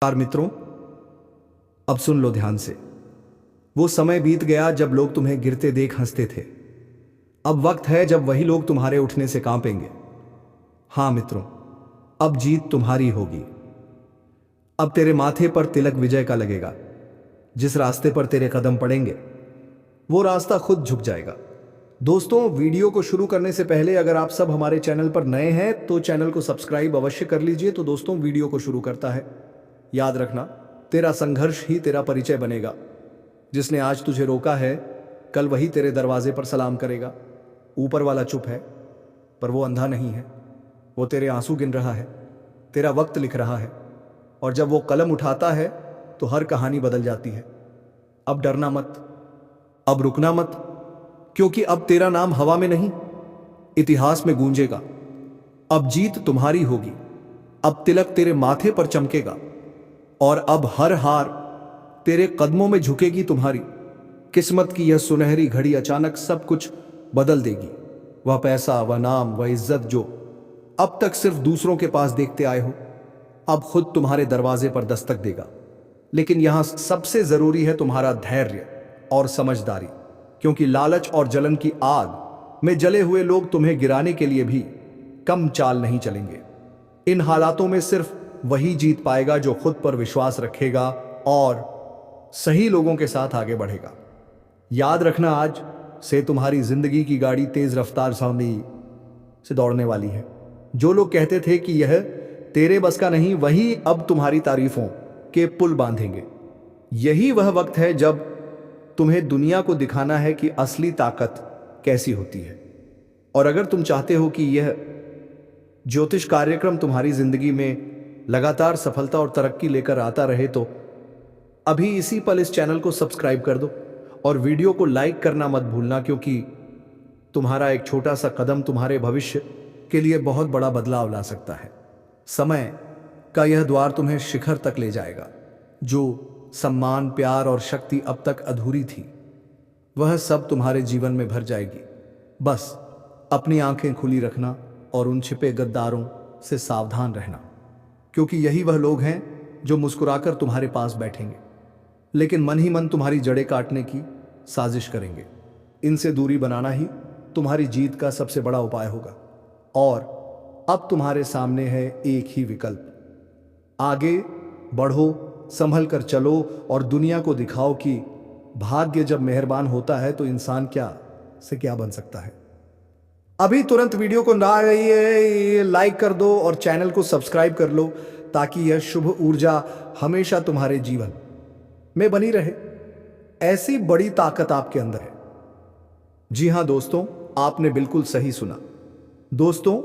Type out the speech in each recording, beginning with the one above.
यार मित्रों, अब सुन लो ध्यान से। वो समय बीत गया जब लोग तुम्हें गिरते देख हंसते थे। अब वक्त है जब वही लोग तुम्हारे उठने से कांपेंगे। हाँ मित्रों, अब जीत तुम्हारी होगी। अब तेरे माथे पर तिलक विजय का लगेगा। जिस रास्ते पर तेरे कदम पड़ेंगे वो रास्ता खुद झुक जाएगा। दोस्तों, वीडियो को शुरू करने से पहले अगर आप सब हमारे चैनल पर नए हैं तो चैनल को सब्सक्राइब अवश्य कर लीजिए। तो दोस्तों, वीडियो को शुरू करता है। याद रखना, तेरा संघर्ष ही तेरा परिचय बनेगा। जिसने आज तुझे रोका है, कल वही तेरे दरवाजे पर सलाम करेगा। ऊपर वाला चुप है, पर वो अंधा नहीं है। वो तेरे आंसू गिन रहा है, तेरा वक्त लिख रहा है, और जब वो कलम उठाता है तो हर कहानी बदल जाती है। अब डरना मत, अब रुकना मत, क्योंकि अब तेरा नाम हवा में नहीं, इतिहास में गूंजेगा। अब जीत तुम्हारी होगी, अब तिलक तेरे माथे पर चमकेगा, और अब हर हार तेरे कदमों में झुकेगी। तुम्हारी किस्मत की यह सुनहरी घड़ी अचानक सब कुछ बदल देगी। वह पैसा, वह नाम, वह इज्जत जो अब तक सिर्फ दूसरों के पास देखते आए हो, अब खुद तुम्हारे दरवाजे पर दस्तक देगा। लेकिन यहां सबसे जरूरी है तुम्हारा धैर्य और समझदारी, क्योंकि लालच और जलन की आग में जले हुए लोग तुम्हें गिराने के लिए भी कम चाल नहीं चलेंगे। इन हालातों में सिर्फ वही जीत पाएगा जो खुद पर विश्वास रखेगा और सही लोगों के साथ आगे बढ़ेगा। याद रखना, आज से तुम्हारी जिंदगी की गाड़ी तेज रफ्तार सामने से दौड़ने वाली है। जो लोग कहते थे कि यह तेरे बस का नहीं, वही अब तुम्हारी तारीफों के पुल बांधेंगे। यही वह वक्त है जब तुम्हें दुनिया को दिखाना है कि असली ताकत कैसी होती है। और अगर तुम चाहते हो कि यह ज्योतिष कार्यक्रम तुम्हारी जिंदगी में लगातार सफलता और तरक्की लेकर आता रहे, तो अभी इसी पल इस चैनल को सब्सक्राइब कर दो और वीडियो को लाइक करना मत भूलना, क्योंकि तुम्हारा एक छोटा सा कदम तुम्हारे भविष्य के लिए बहुत बड़ा बदलाव ला सकता है। समय का यह द्वार तुम्हें शिखर तक ले जाएगा। जो सम्मान, प्यार और शक्ति अब तक अधूरी थी, वह सब तुम्हारे जीवन में भर जाएगी। बस अपनी आंखें खुली रखना और उन छिपे गद्दारों से सावधान रहना, क्योंकि यही वह लोग हैं जो मुस्कुराकर तुम्हारे पास बैठेंगे, लेकिन मन ही मन तुम्हारी जड़ें काटने की साजिश करेंगे। इनसे दूरी बनाना ही तुम्हारी जीत का सबसे बड़ा उपाय होगा। और अब तुम्हारे सामने है एक ही विकल्प। आगे बढ़ो, संभल कर चलो और दुनिया को दिखाओ कि भाग्य जब मेहरबान होता है तो इंसान क्या से क्या बन सकता है। अभी तुरंत वीडियो को लाइक कर दो और चैनल को सब्सक्राइब कर लो, ताकि यह शुभ ऊर्जा हमेशा तुम्हारे जीवन में बनी रहे। ऐसी बड़ी ताकत आपके अंदर है। जी हां दोस्तों, आपने बिल्कुल सही सुना। दोस्तों,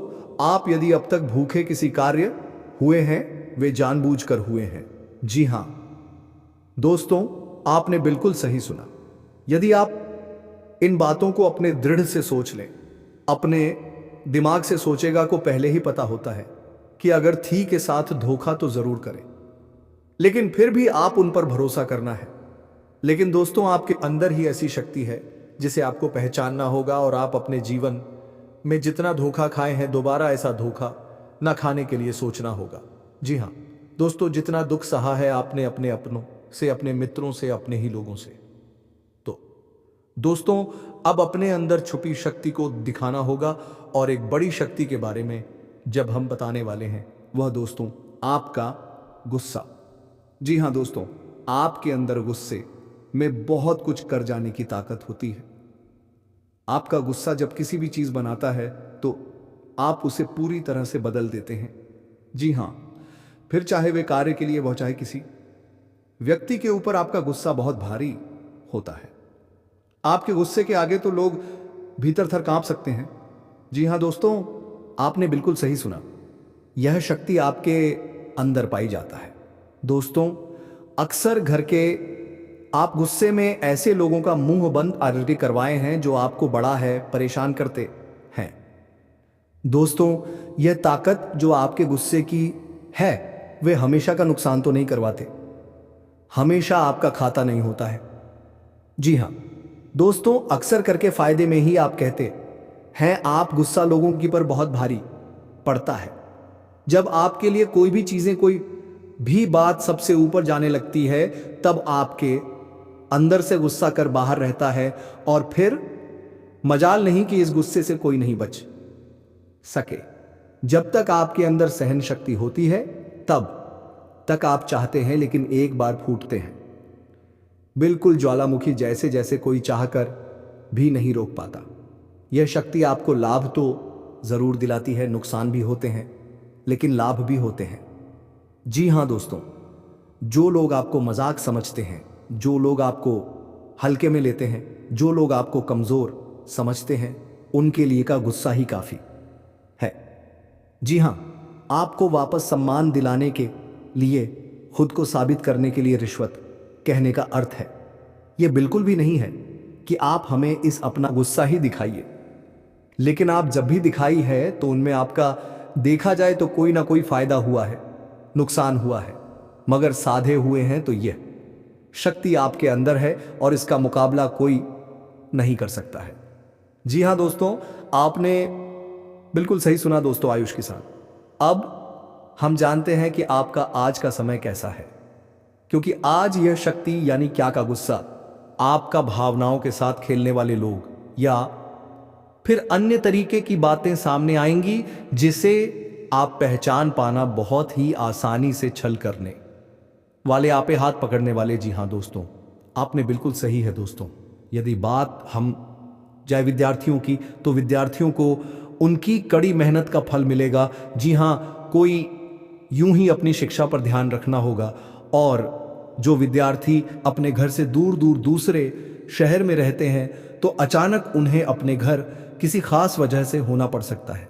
आप यदि अब तक भूखे किसी कार्य हुए हैं, वे जानबूझकर हुए हैं। जी हां दोस्तों, आपने बिल्कुल सही सुना। यदि आप इन बातों को अपने दृढ़ से सोच लें, अपने दिमाग से सोचेगा को पहले ही पता होता है कि अगर थी के साथ धोखा तो जरूर करें, लेकिन फिर भी आप उन पर भरोसा करना है। लेकिन दोस्तों, आपके अंदर ही ऐसी शक्ति है जिसे आपको पहचानना होगा, और आप अपने जीवन में जितना धोखा खाए हैं, दोबारा ऐसा धोखा ना खाने के लिए सोचना होगा। जी हाँ दोस्तों, जितना दुख सहा है आपने अपने अपनों से, अपने मित्रों से, अपने ही लोगों से, तो दोस्तों अब अपने अंदर छुपी शक्ति को दिखाना होगा। और एक बड़ी शक्ति के बारे में जब हम बताने वाले हैं, वह दोस्तों आपका गुस्सा। जी हाँ दोस्तों, आपके अंदर गुस्से में बहुत कुछ कर जाने की ताकत होती है। आपका गुस्सा जब किसी भी चीज बनाता है तो आप उसे पूरी तरह से बदल देते हैं। जी हाँ, फिर चाहे वे कार्य के लिए हो, चाहे किसी व्यक्ति के ऊपर आपका गुस्सा बहुत भारी होता है। आपके गुस्से के आगे तो लोग भीतर थर कांप सकते हैं। जी हाँ दोस्तों, आपने बिल्कुल सही सुना। यह शक्ति आपके अंदर पाई जाता है। दोस्तों, अक्सर घर के आप गुस्से में ऐसे लोगों का मुंह बंद ऑलरेडी करवाए हैं जो आपको बड़ा है परेशान करते हैं। दोस्तों, यह ताकत जो आपके गुस्से की है, वे हमेशा का नुकसान तो नहीं करवाते, हमेशा आपका खाता नहीं होता है। जी हाँ दोस्तों, अक्सर करके फायदे में ही आप कहते हैं। आप गुस्सा लोगों की पर बहुत भारी पड़ता है। जब आपके लिए कोई भी चीजें कोई भी बात सबसे ऊपर जाने लगती है, तब आपके अंदर से गुस्सा कर बाहर रहता है, और फिर मजाल नहीं कि इस गुस्से से कोई नहीं बच सके। जब तक आपके अंदर सहन शक्ति होती है तब तक आप चाहते हैं, लेकिन एक बार फूटते हैं, बिल्कुल ज्वालामुखी जैसे, जैसे कोई चाहकर भी नहीं रोक पाता। यह शक्ति आपको लाभ तो जरूर दिलाती है, नुकसान भी होते हैं, लेकिन लाभ भी होते हैं। जी हाँ दोस्तों, जो लोग आपको मजाक समझते हैं, जो लोग आपको हल्के में लेते हैं, जो लोग आपको कमजोर समझते हैं, उनके लिए का गुस्सा ही काफी है। जी हाँ, आपको वापस सम्मान दिलाने के लिए, खुद को साबित करने के लिए रिश्वत कहने का अर्थ है यह बिल्कुल भी नहीं है कि आप हमें इस अपना गुस्सा ही दिखाइए, लेकिन आप जब भी दिखाई है तो उनमें आपका देखा जाए तो कोई ना कोई फायदा हुआ है, नुकसान हुआ है, मगर साधे हुए हैं तो यह शक्ति आपके अंदर है और इसका मुकाबला कोई नहीं कर सकता है। जी हाँ दोस्तों, आपने बिल्कुल सही सुना दोस्तों आयुष के साथ। अब हम जानते हैं कि आपका आज का समय कैसा है, क्योंकि आज यह शक्ति यानी क्या का गुस्सा आपका भावनाओं के साथ खेलने वाले लोग या फिर अन्य तरीके की बातें सामने आएंगी, जिसे आप पहचान पाना बहुत ही आसानी से छल करने वाले, आपे हाथ पकड़ने वाले। जी हाँ दोस्तों, आपने बिल्कुल सही है दोस्तों। यदि बात हम जाए विद्यार्थियों की, तो विद्यार्थियों को उनकी कड़ी मेहनत का फल मिलेगा। जी हाँ, कोई यूं ही अपनी शिक्षा पर ध्यान रखना होगा, और जो विद्यार्थी अपने घर से दूर दूर दूसरे शहर में रहते हैं, तो अचानक उन्हें अपने घर किसी खास वजह से होना पड़ सकता है।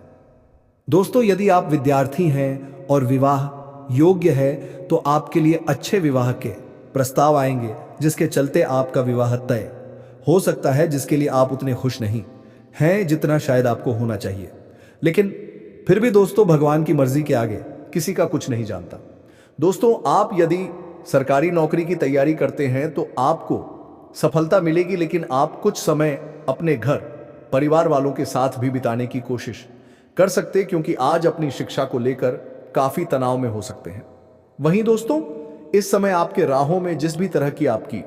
दोस्तों, यदि आप विद्यार्थी हैं और विवाह योग्य है, तो आपके लिए अच्छे विवाह के प्रस्ताव आएंगे, जिसके चलते आपका विवाह तय हो सकता है, जिसके लिए आप उतने खुश नहीं हैं जितना शायद आपको होना चाहिए। लेकिन फिर भी दोस्तों, भगवान की मर्जी के आगे किसी का कुछ नहीं जानता। दोस्तों, आप यदि सरकारी नौकरी की तैयारी करते हैं तो आपको सफलता मिलेगी, लेकिन आप कुछ समय अपने घर परिवार वालों के साथ भी बिताने की कोशिश कर सकते, क्योंकि आज अपनी शिक्षा को लेकर काफी तनाव में हो सकते हैं। वहीं दोस्तों, इस समय आपके राहों में जिस भी तरह की आपकी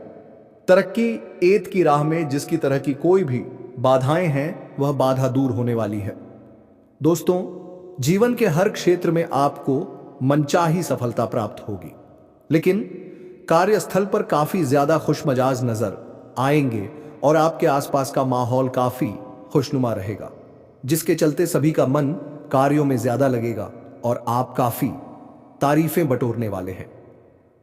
तरक्की, एत की राह में जिसकी तरह की कोई भी बाधाएं हैं, वह बाधा दूर होने वाली है। दोस्तों, जीवन के हर क्षेत्र में आपको मनचाही सफलता प्राप्त होगी, लेकिन कार्यस्थल पर काफी ज्यादा खुशमजाज नजर आएंगे और आपके आसपास का माहौल काफी खुशनुमा रहेगा, जिसके चलते सभी का मन कार्यों में ज्यादा लगेगा और आप काफी तारीफें बटोरने वाले हैं।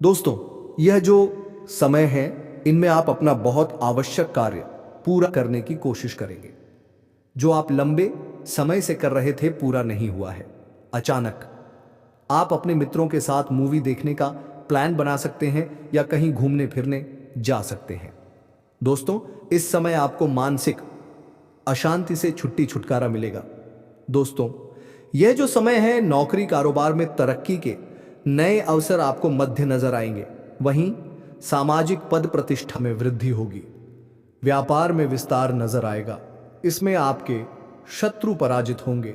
दोस्तों, यह जो समय है, इनमें आप अपना बहुत आवश्यक कार्य पूरा करने की कोशिश करेंगे, जो आप लंबे समय से कर रहे थे पूरा नहीं हुआ है। अचानक आप अपने मित्रों के साथ मूवी देखने का प्लान बना सकते हैं या कहीं घूमने फिरने जा सकते हैं। दोस्तों, इस समय आपको मानसिक अशांति से छुटकारा मिलेगा। दोस्तों, यह जो समय है, नौकरी कारोबार में तरक्की के नए अवसर आपको मध्य नजर आएंगे। वहीं सामाजिक पद प्रतिष्ठा में वृद्धि होगी, व्यापार में विस्तार नजर आएगा, इसमें आपके शत्रु पराजित होंगे।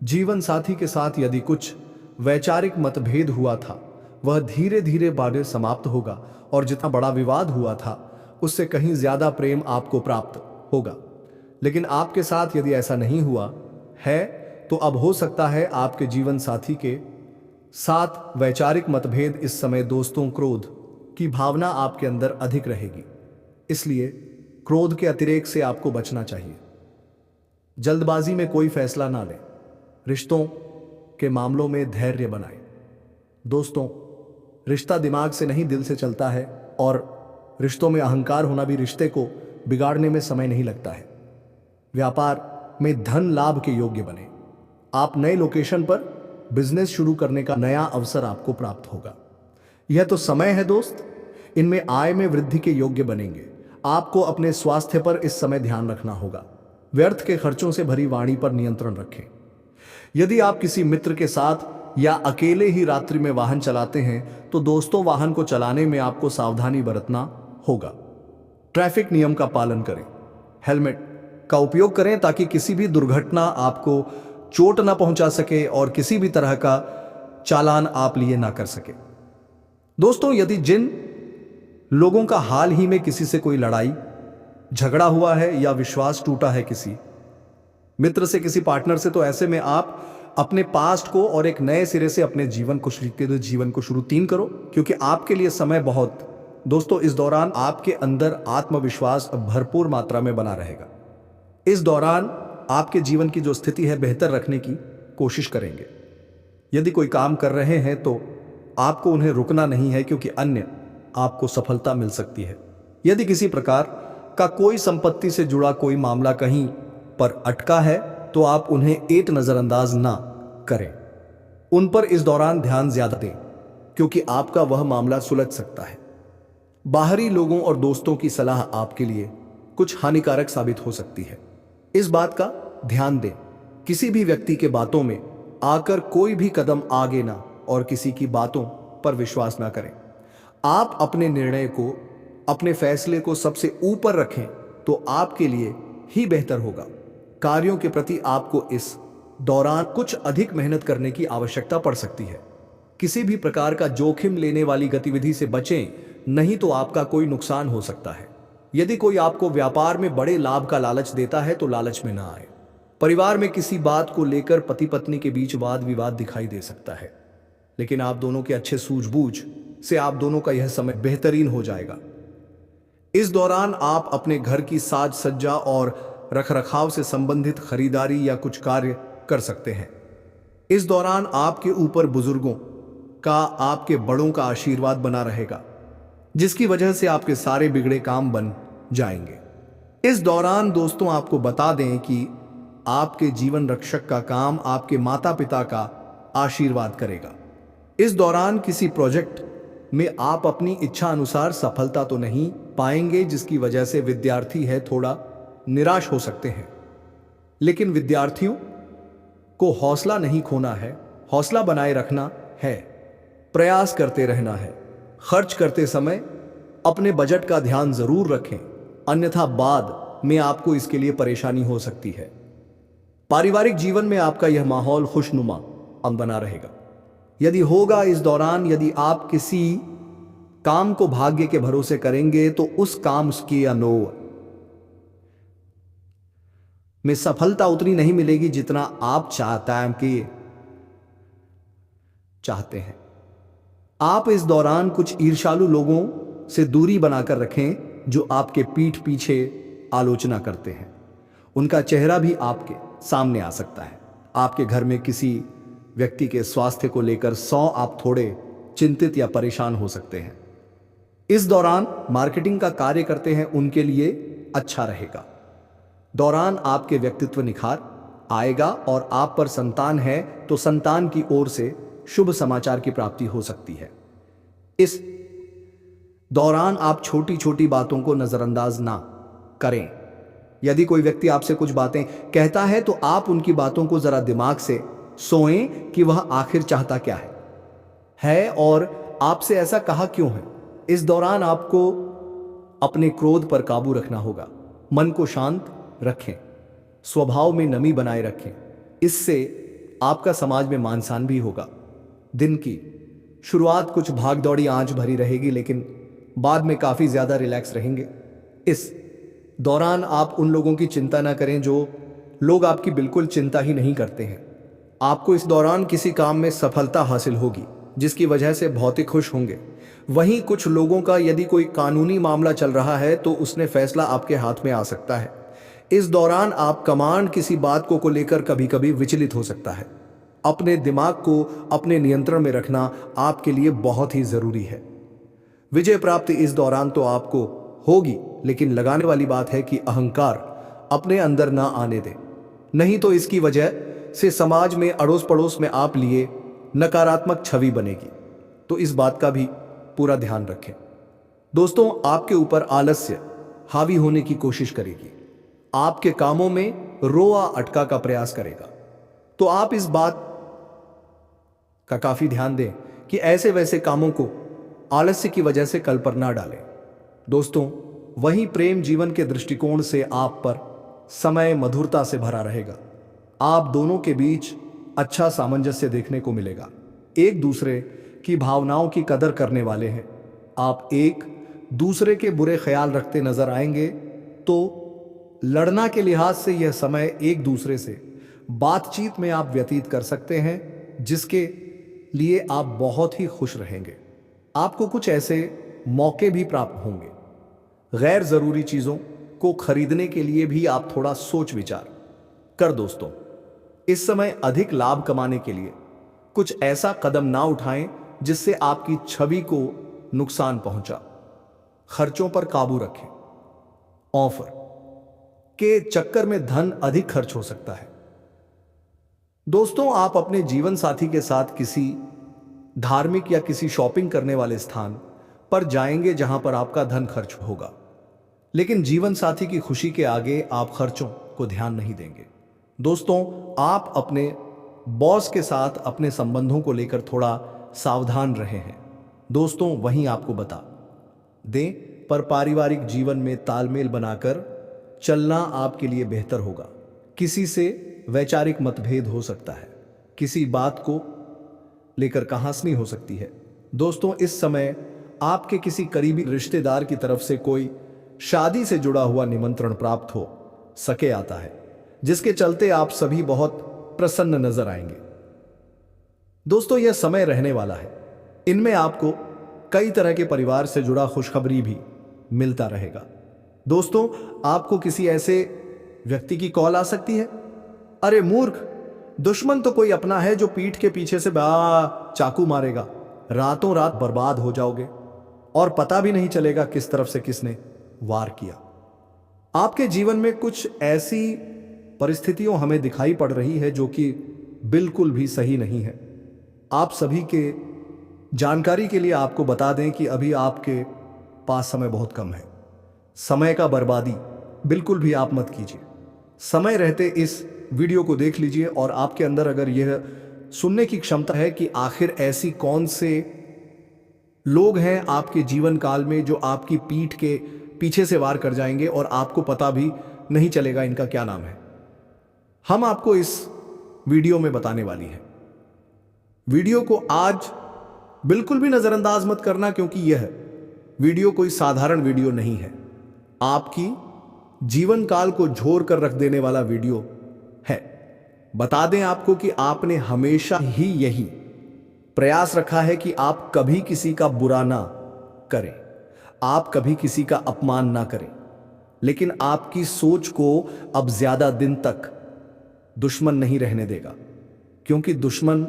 जीवन साथी के साथ यदि कुछ वैचारिक मतभेद हुआ था, वह धीरे धीरे बाद समाप्त होगा, और जितना बड़ा विवाद हुआ था उससे कहीं ज्यादा प्रेम आपको प्राप्त होगा। लेकिन आपके साथ यदि ऐसा नहीं हुआ है, तो अब हो सकता है आपके जीवन साथी के साथ वैचारिक मतभेद। इस समय दोस्तों, क्रोध की भावना आपके अंदर अधिक रहेगी, इसलिए क्रोध के अतिरेक से आपको बचना चाहिए। जल्दबाजी में कोई फैसला ना लें, रिश्तों के मामलों में धैर्य बनाएं। दोस्तों, रिश्ता दिमाग से नहीं दिल से चलता है, और रिश्तों में अहंकार होना भी रिश्ते को बिगाड़ने में समय नहीं लगता है। व्यापार में धन लाभ के योग्य बने। आप नए लोकेशन पर बिजनेस शुरू करने का नया अवसर आपको प्राप्त होगा। यह तो समय है दोस्त, इनमें आय में वृद्धि के योग्य बनेंगे। आपको अपने स्वास्थ्य पर इस समय ध्यान रखना होगा। व्यर्थ के खर्चों से भरी वाणी पर नियंत्रण रखें। यदि आप किसी मित्र के साथ या अकेले ही रात्रि में वाहन चलाते हैं, तो दोस्तों, वाहन को चलाने में आपको सावधानी बरतना होगा। ट्रैफिक नियम का पालन करें, हेलमेट का उपयोग करें, ताकि किसी भी दुर्घटना आपको चोट ना पहुंचा सके और किसी भी तरह का चालान आप लिए ना कर सके। दोस्तों, यदि जिन लोगों का हाल ही में किसी से कोई लड़ाई झगड़ा हुआ है या विश्वास टूटा है किसी मित्र से, किसी पार्टनर से, तो ऐसे में आप अपने पास्ट को और एक नए सिरे से अपने जीवन को शुरू तीन करो, क्योंकि आपके लिए समय बहुत, दोस्तों, इस दौरान आपके अंदर आत्मविश्वास भरपूर मात्रा में बना रहेगा। इस दौरान आपके जीवन की जो स्थिति है बेहतर रखने की कोशिश करेंगे। यदि कोई काम कर रहे हैं तो आपको उन्हें रुकना नहीं है, क्योंकि अन्य आपको सफलता मिल सकती है। यदि किसी प्रकार का कोई संपत्ति से जुड़ा कोई मामला कहीं पर अटका है तो आप उन्हें एक नजरअंदाज ना करें, उन पर इस दौरान ध्यान ज्यादा दें, क्योंकि आपका वह मामला सुलझ सकता है। बाहरी लोगों और दोस्तों की सलाह आपके लिए कुछ हानिकारक साबित हो सकती है, इस बात का ध्यान दें। किसी भी व्यक्ति के बातों में आकर कोई भी कदम आगे ना और किसी की बातों पर विश्वास ना करें। आप अपने निर्णय को, अपने फैसले को सबसे ऊपर रखें तो आपके लिए ही बेहतर होगा। कार्यों के प्रति आपको इस दौरान कुछ अधिक मेहनत करने की आवश्यकता पड़ सकती है। किसी भी प्रकार का जोखिम लेने वाली गतिविधि से बचें, नहीं तो आपका कोई नुकसान हो सकता है। यदि कोई आपको व्यापार में बड़े लाभ का लालच देता है तो लालच में ना आए। परिवार में किसी बात को लेकर पति पत्नी के बीच वाद विवाद दिखाई दे सकता है, लेकिन आप दोनों के अच्छे सूझबूझ से आप दोनों का यह समय बेहतरीन हो जाएगा। इस दौरान आप अपने घर की साज सज्जा और रखरखाव से संबंधित खरीदारी या कुछ कार्य कर सकते हैं। इस दौरान आपके ऊपर बुजुर्गों का, आपके बड़ों का आशीर्वाद बना रहेगा, जिसकी वजह से आपके सारे बिगड़े काम बन जाएंगे। इस दौरान दोस्तों, आपको बता दें कि आपके जीवन रक्षक का काम आपके माता पिता का आशीर्वाद करेगा। इस दौरान किसी प्रोजेक्ट में आप अपनी इच्छा अनुसार सफलता तो नहीं पाएंगे, जिसकी वजह से विद्यार्थी है थोड़ा निराश हो सकते हैं। लेकिन विद्यार्थियों को हौसला नहीं खोना है, हौसला बनाए रखना है, प्रयास करते रहना है। खर्च करते समय अपने बजट का ध्यान जरूर रखें, अन्यथा बाद में आपको इसके लिए परेशानी हो सकती है। पारिवारिक जीवन में आपका यह माहौल खुशनुमा बना रहेगा। यदि होगा इस दौरान, यदि आप किसी काम को भाग्य के भरोसे करेंगे तो उस काम की या नो में सफलता उतनी नहीं मिलेगी जितना आप चाहते हैं। आप इस दौरान कुछ ईर्ष्यालु लोगों से दूरी बनाकर रखें जो आपके पीठ पीछे आलोचना करते हैं। उनका चेहरा भी आपके सामने आ सकता है। आपके घर में किसी व्यक्ति के स्वास्थ्य को लेकर आप थोड़े चिंतित या परेशान हो सकते हैं। इस दौरान मार्केटिंग का कार्य करते हैं, उनके लिए अच्छा रहेगा। दौरान आपके व्यक्तित्व निखार आएगा और आप पर संतान है तो संतान की ओर से शुभ समाचार की प्राप्ति हो सकती है। इस दौरान आप छोटी छोटी बातों को नजरअंदाज ना करें। यदि कोई व्यक्ति आपसे कुछ बातें कहता है तो आप उनकी बातों को जरा दिमाग से सोएं कि वह आखिर चाहता क्या है और आपसे ऐसा कहा क्यों है। इस दौरान आपको अपने क्रोध पर काबू रखना होगा, मन को शांत रखें, स्वभाव में नमी बनाए रखें, इससे आपका समाज में मान सम्मान भी होगा। दिन की शुरुआत कुछ भागदौड़ी आंच भरी रहेगी, लेकिन बाद में काफी ज्यादा रिलैक्स रहेंगे। इस दौरान आप उन लोगों की चिंता ना करें जो लोग आपकी बिल्कुल चिंता ही नहीं करते हैं। आपको इस दौरान किसी काम में सफलता हासिल होगी, जिसकी वजह से बहुत ही खुश होंगे। वहीं कुछ लोगों का यदि कोई कानूनी मामला चल रहा है तो उसने फैसला आपके हाथ में आ सकता है। इस दौरान आप कमांड किसी बात को लेकर कभी कभी विचलित हो सकता है। अपने दिमाग को अपने नियंत्रण में रखना आपके लिए बहुत ही जरूरी है। विजय प्राप्ति इस दौरान तो आपको होगी, लेकिन लगाने वाली बात है कि अहंकार अपने अंदर ना आने दें, नहीं तो इसकी वजह से समाज में, अड़ोस पड़ोस में आप लिए नकारात्मक छवि बनेगी। तो इस बात का भी पूरा ध्यान रखें। दोस्तों, आपके ऊपर आलस्य हावी होने की कोशिश करेगी, आपके कामों में रोआ अटका का प्रयास करेगा। तो आप इस बात का काफी ध्यान दें कि ऐसे वैसे कामों को आलस्य की वजह से कल पर ना डालें। दोस्तों, वहीं प्रेम जीवन के दृष्टिकोण से आप पर समय मधुरता से भरा रहेगा। आप दोनों के बीच अच्छा सामंजस्य देखने को मिलेगा। एक दूसरे कि भावनाओं की कदर करने वाले हैं। आप एक दूसरे के बुरे ख्याल रखते नजर आएंगे, तो लड़ना के लिहाज से यह समय एक दूसरे से बातचीत में आप व्यतीत कर सकते हैं, जिसके लिए आप बहुत ही खुश रहेंगे। आपको कुछ ऐसे मौके भी प्राप्त होंगे। गैर जरूरी चीजों को खरीदने के लिए भी आप थोड़ा सोच विचार कर दोस्तों। इस समय अधिक लाभ कमाने के लिए कुछ ऐसा कदम ना उठाएं जिससे आपकी छवि को नुकसान पहुंचा। खर्चों पर काबू रखें। ऑफर के चक्कर में धन अधिक खर्च हो सकता है। दोस्तों, आप अपने जीवन साथी के साथ किसी धार्मिक या किसी शॉपिंग करने वाले स्थान पर जाएंगे जहां पर आपका धन खर्च होगा, लेकिन जीवन साथी की खुशी के आगे आप खर्चों को ध्यान नहीं देंगे। दोस्तों, आप अपने बॉस के साथ अपने संबंधों को लेकर थोड़ा सावधान रहे हैं। दोस्तों, वहीं आपको बता दें, पर पारिवारिक जीवन में तालमेल बनाकर चलना आपके लिए बेहतर होगा। किसी से वैचारिक मतभेद हो सकता है, किसी बात को लेकर कहासुनी हो सकती है। दोस्तों, इस समय आपके किसी करीबी रिश्तेदार की तरफ से कोई शादी से जुड़ा हुआ निमंत्रण प्राप्त हो सके आता है, जिसके चलते आप सभी बहुत प्रसन्न नजर आएंगे। दोस्तों, यह समय रहने वाला है। इनमें आपको कई तरह के परिवार से जुड़ा खुशखबरी भी मिलता रहेगा। दोस्तों, आपको किसी ऐसे व्यक्ति की कॉल आ सकती है। अरे मूर्ख, दुश्मन तो कोई अपना है जो पीठ के पीछे से चाकू मारेगा। रातों रात बर्बाद हो जाओगे और पता भी नहीं चलेगा किस तरफ से किसने वार किया। आपके जीवन में कुछ ऐसी परिस्थितियों हमें दिखाई पड़ रही है जो कि बिल्कुल भी सही नहीं है। आप सभी के जानकारी के लिए आपको बता दें कि अभी आपके पास समय बहुत कम है। समय का बर्बादी बिल्कुल भी आप मत कीजिए। समय रहते इस वीडियो को देख लीजिए और आपके अंदर अगर यह सुनने की क्षमता है कि आखिर ऐसी कौन से लोग हैं आपके जीवन काल में जो आपकी पीठ के पीछे से वार कर जाएंगे और आपको पता भी नहीं चलेगा इनका क्या नाम है, हम आपको इस वीडियो में बताने वाली है। वीडियो को आज बिल्कुल भी नजरअंदाज मत करना, क्योंकि यह वीडियो कोई साधारण वीडियो नहीं है। आपकी जीवन काल को झोर कर रख देने वाला वीडियो है। बता दें आपको कि आपने हमेशा ही यही प्रयास रखा है कि आप कभी किसी का बुरा ना करें, आप कभी किसी का अपमान ना करें, लेकिन आपकी सोच को अब ज्यादा दिन तक दुश्मन नहीं रहने देगा, क्योंकि दुश्मन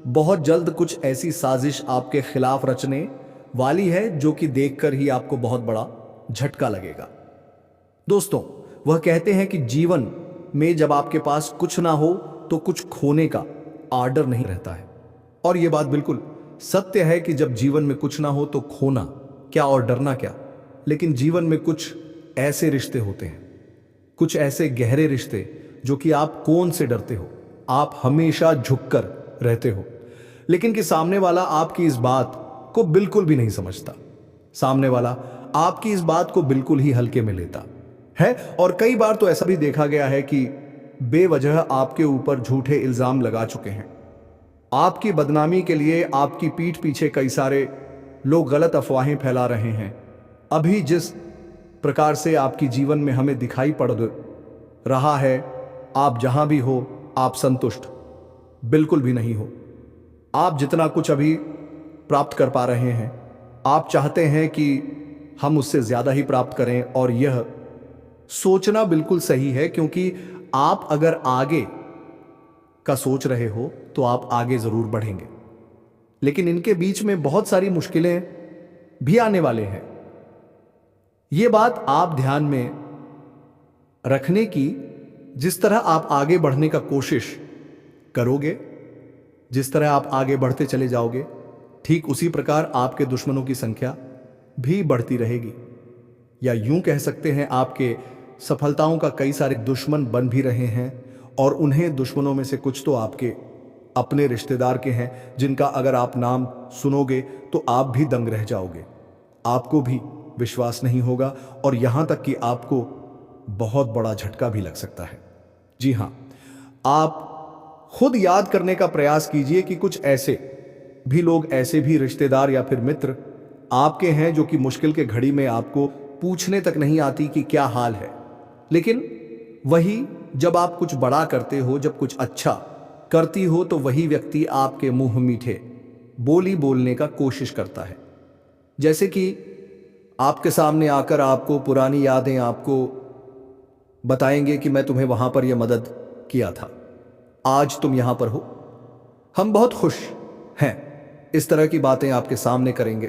बहुत जल्द कुछ ऐसी साजिश आपके खिलाफ रचने वाली है जो कि देखकर ही आपको बहुत बड़ा झटका लगेगा। दोस्तों, वह कहते हैं कि जीवन में जब आपके पास कुछ ना हो तो कुछ खोने का आर्डर नहीं रहता है, और यह बात बिल्कुल सत्य है कि जब जीवन में कुछ ना हो तो खोना क्या और डरना क्या। लेकिन जीवन में कुछ ऐसे रिश्ते होते हैं, कुछ ऐसे गहरे रिश्ते जो कि आप कौन से डरते हो, आप हमेशा झुककर रहते हो, लेकिन कि सामने वाला आपकी इस बात को बिल्कुल भी नहीं समझता। सामने वाला आपकी इस बात को बिल्कुल ही हल्के में लेता है, और कई बार तो ऐसा भी देखा गया है कि बेवजह आपके ऊपर झूठे इल्जाम लगा चुके हैं। आपकी बदनामी के लिए आपकी पीठ पीछे कई सारे लोग गलत अफवाहें फैला रहे हैं। अभी जिस प्रकार से आपकी जीवन में हमें दिखाई पड़ रहा है, आप जहां भी हो आप संतुष्ट बिल्कुल भी नहीं हो। आप जितना कुछ अभी प्राप्त कर पा रहे हैं, आप चाहते हैं कि हम उससे ज्यादा ही प्राप्त करें, और यह सोचना बिल्कुल सही है, क्योंकि आप अगर आगे का सोच रहे हो तो आप आगे जरूर बढ़ेंगे, लेकिन इनके बीच में बहुत सारी मुश्किलें भी आने वाले हैं। यह बात आप ध्यान में रखने की, जिस तरह आप आगे बढ़ने का कोशिश करोगे, जिस तरह आप आगे बढ़ते चले जाओगे, ठीक उसी प्रकार आपके दुश्मनों की संख्या भी बढ़ती रहेगी, या यूं कह सकते हैं आपके सफलताओं का कई सारे दुश्मन बन भी रहे हैं, और उन्हें दुश्मनों में से कुछ तो आपके अपने रिश्तेदार के हैं, जिनका अगर आप नाम सुनोगे तो आप भी दंग रह जाओगे, आपको भी विश्वास नहीं होगा, और यहां तक कि आपको बहुत बड़ा झटका भी लग सकता है। जी हां, आप खुद याद करने का प्रयास कीजिए कि कुछ ऐसे भी लोग, ऐसे भी रिश्तेदार या फिर मित्र आपके हैं जो कि मुश्किल के घड़ी में आपको पूछने तक नहीं आती कि क्या हाल है। लेकिन वही जब आप कुछ बड़ा करते हो, जब कुछ अच्छा करती हो, तो वही व्यक्ति आपके मुंह मीठे बोली बोलने का कोशिश करता है। जैसे कि आपके सामने आकर आपको पुरानी यादें आपको बताएंगे कि मैं तुम्हें वहां पर यह मदद किया था, आज तुम यहां पर हो, हम बहुत खुश हैं। इस तरह की बातें आपके सामने करेंगे,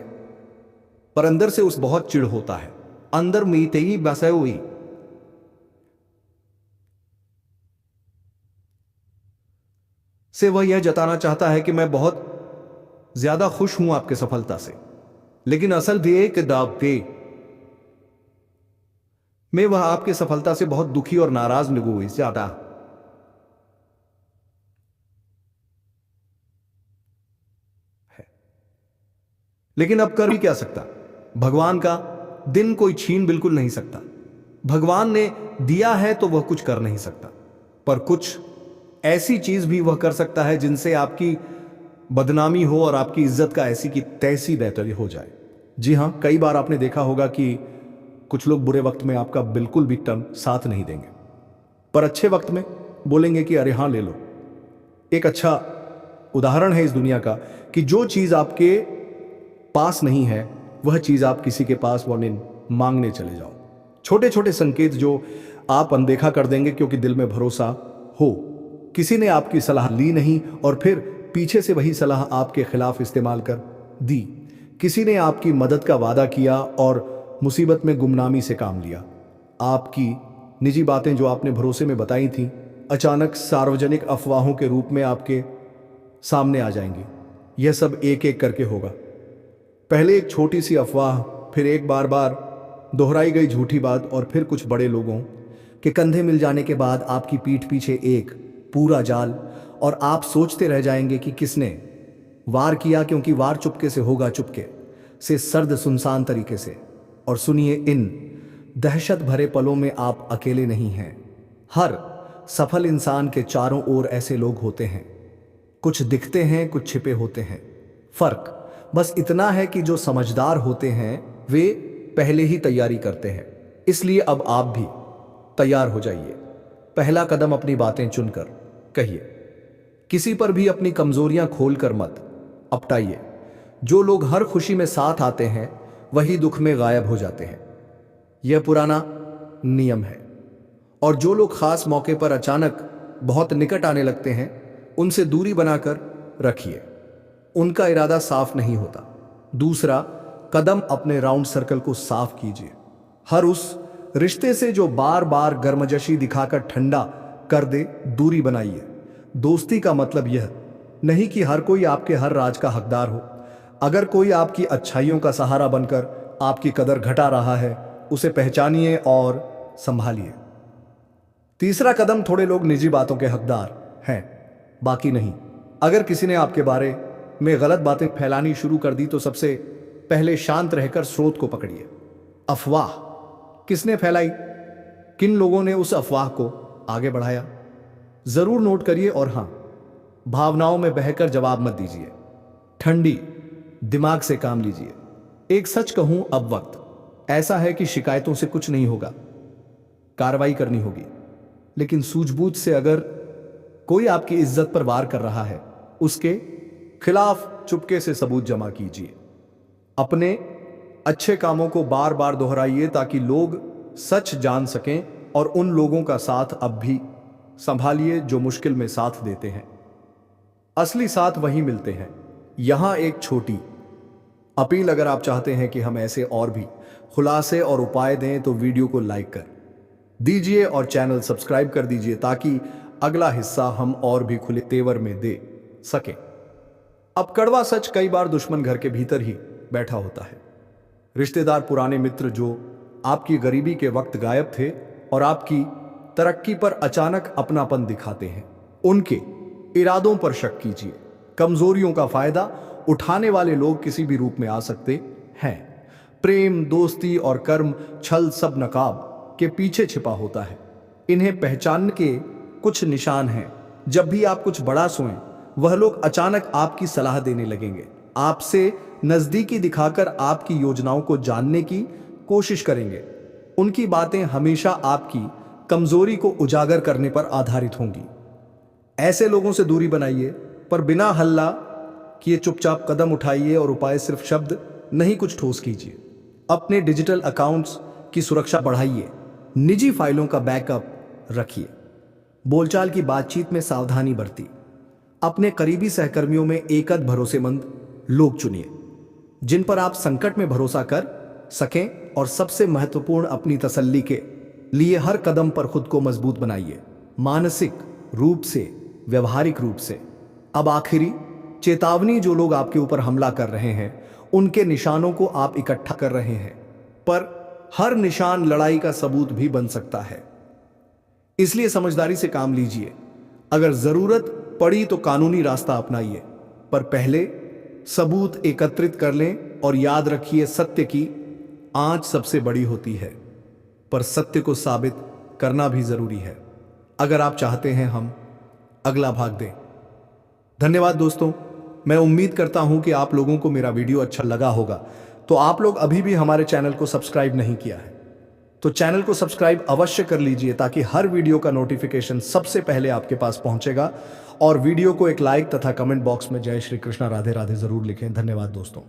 पर अंदर से उस बहुत चिढ़ होता है। अंदर मीते ही बसे हुई से वह यह जताना चाहता है कि मैं बहुत ज्यादा खुश हूं आपके सफलता से, लेकिन असल भी कि दावे में वह आपकी सफलता से बहुत दुखी और नाराज निगुई ज्यादा है। लेकिन अब कर भी क्या सकता, भगवान का दिन कोई छीन बिल्कुल नहीं सकता। भगवान ने दिया है तो वह कुछ कर नहीं सकता, पर कुछ ऐसी चीज भी वह कर सकता है जिनसे आपकी बदनामी हो और आपकी इज्जत का ऐसी की तैसी बेहतरी हो जाए। जी हां, कई बार आपने देखा होगा कि कुछ लोग बुरे वक्त में आपका बिल्कुल भी टर्म साथ नहीं देंगे, पर अच्छे वक्त में बोलेंगे कि अरे हां ले लो। एक अच्छा उदाहरण है इस दुनिया का कि जो चीज आपके पास नहीं है वह चीज आप किसी के पास वार्निंग मांगने चले जाओ। छोटे छोटे संकेत जो आप अनदेखा कर देंगे क्योंकि दिल में भरोसा हो। किसी ने आपकी सलाह ली नहीं और फिर पीछे से वही सलाह आपके खिलाफ इस्तेमाल कर दी। किसी ने आपकी मदद का वादा किया और मुसीबत में गुमनामी से काम लिया। आपकी निजी बातें जो आपने भरोसे में बताई थी अचानक सार्वजनिक अफवाहों के रूप में आपके सामने आ जाएंगी। यह सब एक एक करके होगा। पहले एक छोटी सी अफवाह, फिर एक बार बार दोहराई गई झूठी बात और फिर कुछ बड़े लोगों के कंधे मिल जाने के बाद आपकी पीठ पीछे एक पूरा जाल, और आप सोचते रह जाएंगे कि किसने वार किया, क्योंकि वार चुपके से होगा, चुपके से, सर्द सुनसान तरीके से। और सुनिए, इन दहशत भरे पलों में आप अकेले नहीं हैं। हर सफल इंसान के चारों ओर ऐसे लोग होते हैं, कुछ दिखते हैं, कुछ छिपे होते हैं। फर्क बस इतना है कि जो समझदार होते हैं वे पहले ही तैयारी करते हैं। इसलिए अब आप भी तैयार हो जाइए। पहला कदम अपनी बातें चुनकर कहिए। किसी पर भी अपनी कमजोरियां खोलकर मत अपटाइए। जो लोग हर खुशी में साथ आते हैं वही दुख में गायब हो जाते हैं, यह पुराना नियम है। और जो लोग खास मौके पर अचानक बहुत निकट आने लगते हैं उनसे दूरी बनाकर रखिए, उनका इरादा साफ नहीं होता। दूसरा कदम, अपने राउंड सर्कल को साफ कीजिए। हर उस रिश्ते से जो बार बार गर्मजशी दिखाकर ठंडा कर दे दूरी बनाइए। दोस्ती का मतलब यह नहीं कि हर कोई आपके हर राज का हकदार हो। अगर कोई आपकी अच्छाइयों का सहारा बनकर आपकी कदर घटा रहा है उसे पहचानिए और संभालिए। तीसरा कदम, थोड़े लोग निजी बातों के हकदार हैं, बाकी नहीं। अगर किसी ने आपके बारे में गलत बातें फैलानी शुरू कर दी तो सबसे पहले शांत रहकर स्रोत को पकड़िए। अफवाह किसने फैलाई, किन लोगों ने उस अफवाह को आगे बढ़ाया, जरूर नोट करिए। और हां, भावनाओं में बहकर जवाब मत दीजिए, ठंडी दिमाग से काम लीजिए। एक सच कहूं, अब वक्त ऐसा है कि शिकायतों से कुछ नहीं होगा, कार्रवाई करनी होगी। लेकिन सूझबूझ से अगर कोई आपकी इज्जत पर वार कर रहा है उसके खिलाफ चुपके से सबूत जमा कीजिए। अपने अच्छे कामों को बार बार दोहराइए ताकि लोग सच जान सकें, और उन लोगों का साथ अब भी संभालिए जो मुश्किल में साथ देते हैं। असली साथ वहीं मिलते हैं। यहां एक छोटी अपील, अगर आप चाहते हैं कि हम ऐसे और भी खुलासे और उपाय दें तो वीडियो को लाइक कर दीजिए और चैनल सब्सक्राइब कर दीजिए ताकि अगला हिस्सा हम और भी खुले तेवर में दे सकें। अब कड़वा सच, कई बार दुश्मन घर के भीतर ही बैठा होता है। रिश्तेदार, पुराने मित्र जो आपकी गरीबी के वक्त गायब थे और आपकी तरक्की पर अचानक अपनापन दिखाते हैं, उनके इरादों पर शक कीजिए। कमजोरियों का फायदा उठाने वाले लोग किसी भी रूप में आ सकते हैं। प्रेम, दोस्ती और कर्म छल सब नकाब के पीछे छिपा होता है। इन्हें पहचानने के कुछ निशान हैं। जब भी आप कुछ बड़ा सोएं वह लोग अचानक आपकी सलाह देने लगेंगे, आपसे नजदीकी दिखाकर आपकी योजनाओं को जानने की कोशिश करेंगे। उनकी बातें हमेशा आपकी कमजोरी को उजागर करने पर आधारित होंगी। ऐसे लोगों से दूरी बनाइए, पर बिना हल्ला किए चुपचाप कदम उठाइए और उपाय सिर्फ शब्द नहीं, कुछ ठोस कीजिए। अपने डिजिटल अकाउंट्स की सुरक्षा बढ़ाइए, निजी फाइलों का बैकअप रखिए, बोलचाल की बातचीत में सावधानी बरतिए। अपने करीबी सहकर्मियों में एकद भरोसेमंद लोग चुनिए जिन पर आप संकट में भरोसा कर सकें, और सबसे महत्वपूर्ण, अपनी तसल्ली के लिए हर कदम पर खुद को मजबूत बनाइए, मानसिक रूप से, व्यवहारिक रूप से। अब आखिरी चेतावनी, जो लोग आपके ऊपर हमला कर रहे हैं उनके निशानों को आप इकट्ठा कर रहे हैं, पर हर निशान लड़ाई का सबूत भी बन सकता है, इसलिए समझदारी से काम लीजिए। अगर जरूरत पड़ी तो कानूनी रास्ता अपनाइए, पर पहले सबूत एकत्रित कर लें और याद रखिए, सत्य की आंच सबसे बड़ी होती है, पर सत्य को साबित करना भी जरूरी है। अगर आप चाहते हैं हम अगला भाग दें। धन्यवाद दोस्तों, मैं उम्मीद करता हूं कि आप लोगों को मेरा वीडियो अच्छा लगा होगा। तो आप लोग अभी भी हमारे चैनल को सब्सक्राइब नहीं किया है तो चैनल को सब्सक्राइब अवश्य कर लीजिए, ताकि हर वीडियो का नोटिफिकेशन सबसे पहले आपके पास पहुंचेगा। और वीडियो को एक लाइक तथा कमेंट बॉक्स में जय श्री कृष्णा राधे राधे जरूर लिखें। धन्यवाद दोस्तों।